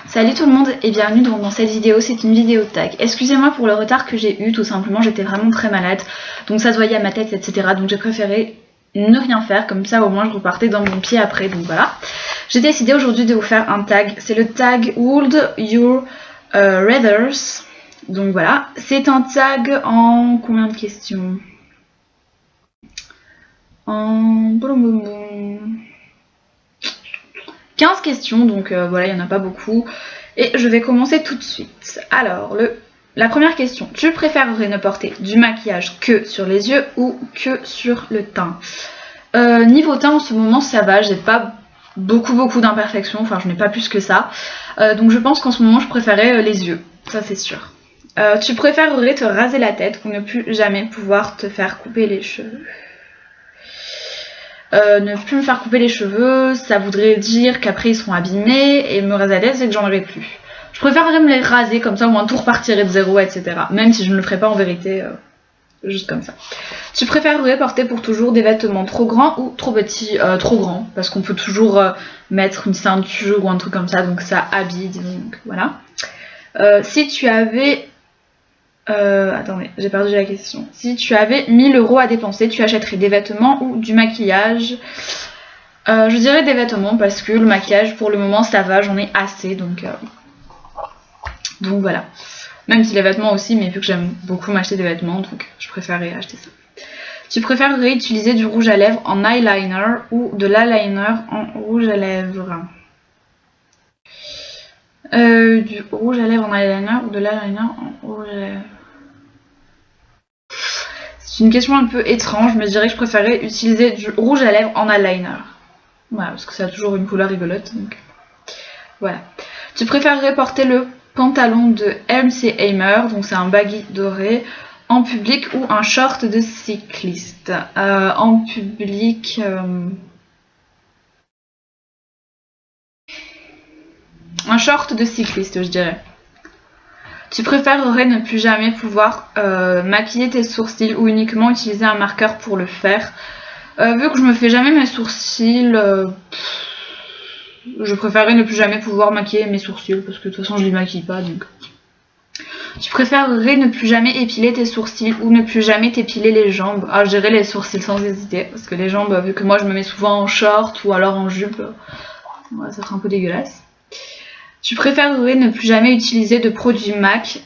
Salut tout le monde et bienvenue dans cette vidéo, c'est une vidéo tag. Excusez-moi pour le retard que j'ai eu, tout simplement j'étais vraiment très malade, donc ça se voyait à ma tête, etc. Donc j'ai préféré ne rien faire, comme ça au moins je repartais dans mon pied après, donc voilà. J'ai décidé aujourd'hui de vous faire un tag, c'est le tag Would You Rather. Donc voilà, c'est un tag en combien de questions? En 15 questions, donc voilà, il n'y en a pas beaucoup. Et je vais commencer tout de suite. Alors, la première question. Tu préférerais ne porter du maquillage que sur les yeux ou que sur le teint? Niveau teint, en ce moment, ça va. J'ai pas beaucoup d'imperfections. Enfin, je n'ai pas plus que ça. Donc je pense qu'en ce moment, je préférais les yeux. Ça, c'est sûr. Tu préférerais te raser la tête ou ne plus jamais pouvoir te faire couper les cheveux? Ne plus me faire couper les cheveux, ça voudrait dire qu'après ils seront abîmés, et me raser la tête, c'est que j'en aurai plus. Je préférerais me les raser, comme ça au moins tout repartirait de zéro, etc. Même si je ne le ferais pas en vérité, juste comme ça. Tu préférerais porter pour toujours des vêtements trop grands ou trop petits? Trop grands, parce qu'on peut toujours mettre une ceinture ou un truc comme ça, donc ça habille, donc voilà. Si tu avais... attendez, j'ai perdu la question. Si tu avais 1000 € à dépenser, tu achèterais des vêtements ou du maquillage? Je dirais des vêtements parce que le maquillage pour le moment ça va, j'en ai assez, donc voilà. Même si les vêtements aussi, mais vu que j'aime beaucoup m'acheter des vêtements, donc je préférerais acheter ça. Tu préférerais utiliser du rouge à lèvres en eyeliner ou de l'eyeliner en rouge à lèvres? Du rouge à lèvres en eyeliner ou de l'eyeliner en rouge à lèvres? C'est une question un peu étrange, mais je dirais que je préférais utiliser du rouge à lèvres en eyeliner. Voilà, parce que ça a toujours une couleur rigolote, donc voilà. Tu préférerais porter le pantalon de MC Hammer, donc c'est un baggy doré, en public ou un short de cycliste? En public... un short de cycliste, je dirais. Tu préférerais ne plus jamais pouvoir maquiller tes sourcils ou uniquement utiliser un marqueur pour le faire? Vu que je me fais jamais mes sourcils, je préférerais ne plus jamais pouvoir maquiller mes sourcils parce que de toute façon je les maquille pas, donc. Tu préférerais ne plus jamais épiler tes sourcils ou ne plus jamais t'épiler les jambes? Ah, je dirais les sourcils sans hésiter, parce que les jambes, vu que moi je me mets souvent en short ou alors en jupe, ouais, ça serait un peu dégueulasse. Tu préférerais ne plus jamais utiliser de produits MAC,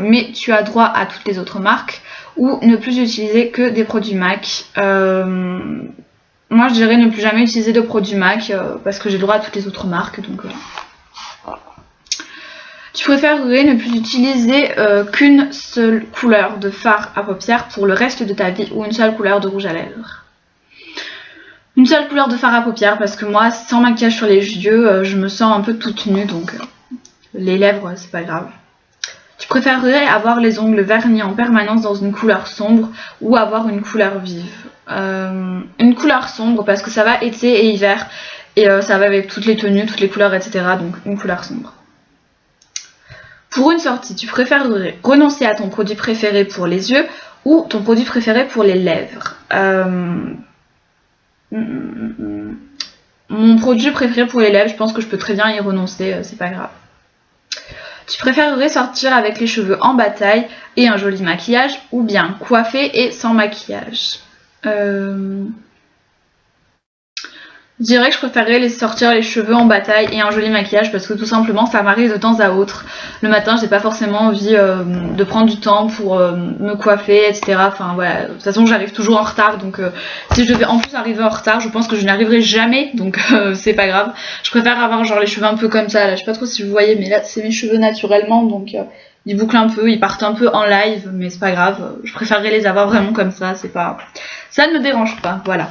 mais tu as droit à toutes les autres marques, ou ne plus utiliser que des produits MAC? Moi je dirais ne plus jamais utiliser de produits MAC, parce que j'ai droit à toutes les autres marques, donc voilà. Tu préférerais ne plus utiliser qu'une seule couleur de fard à paupières pour le reste de ta vie, ou une seule couleur de rouge à lèvres? Une seule couleur de fard à paupières, parce que moi, sans maquillage sur les yeux, je me sens un peu toute nue, donc les lèvres, c'est pas grave. Tu préférerais avoir les ongles vernis en permanence dans une couleur sombre ou avoir une couleur vive? Une couleur sombre, parce que ça va été et hiver, et ça va avec toutes les tenues, toutes les couleurs, etc. Donc une couleur sombre. Pour une sortie, tu préférerais renoncer à ton produit préféré pour les yeux ou ton produit préféré pour les lèvres? Mon produit préféré pour les lèvres, je pense que je peux très bien y renoncer, c'est pas grave. Tu préférerais sortir avec les cheveux en bataille et un joli maquillage ou bien coiffé et sans maquillage? Je dirais que je préférerais sortir les cheveux en bataille et un joli maquillage parce que tout simplement ça m'arrive de temps à autre. Le matin j'ai pas forcément envie de prendre du temps pour me coiffer, etc. Enfin voilà, de toute façon j'arrive toujours en retard, donc si je devais en plus arriver en retard, je pense que je n'y arriverai jamais, donc c'est pas grave. Je préfère avoir genre les cheveux un peu comme ça, là je sais pas trop si vous voyez, mais là c'est mes cheveux naturellement, donc ils bouclent un peu, ils partent un peu en live, mais c'est pas grave. Je préférerais les avoir vraiment comme ça, c'est pas... ça ne me dérange pas, voilà.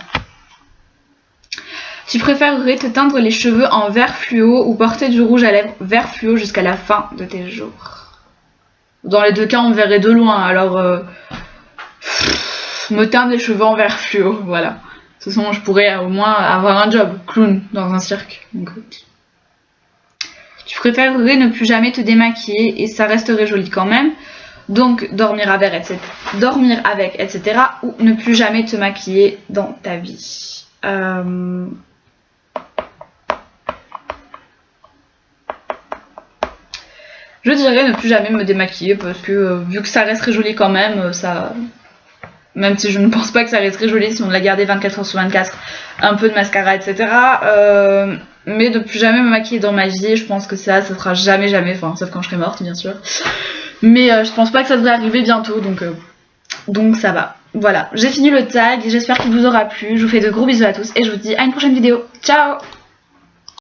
Tu préférerais te teindre les cheveux en vert fluo ou porter du rouge à lèvres vert fluo jusqu'à la fin de tes jours? Dans les deux cas, on me verrait de loin, alors me teindre les cheveux en vert fluo, voilà. De toute façon, je pourrais au moins avoir un job, clown, dans un cirque. Donc, tu préférerais ne plus jamais te démaquiller et ça resterait joli quand même, donc dormir avec, etc. ou ne plus jamais te maquiller dans ta vie? je dirais ne plus jamais me démaquiller parce que vu que ça resterait joli quand même, même si je ne pense pas que ça resterait joli si on l'a gardé 24 heures sur 24, un peu de mascara, etc. Mais de plus jamais me maquiller dans ma vie, je pense que ça sera jamais, enfin sauf quand je serai morte bien sûr. Mais je pense pas que ça devrait arriver bientôt, donc ça va. Voilà, j'ai fini le tag, j'espère qu'il vous aura plu, je vous fais de gros bisous à tous et je vous dis à une prochaine vidéo. Ciao!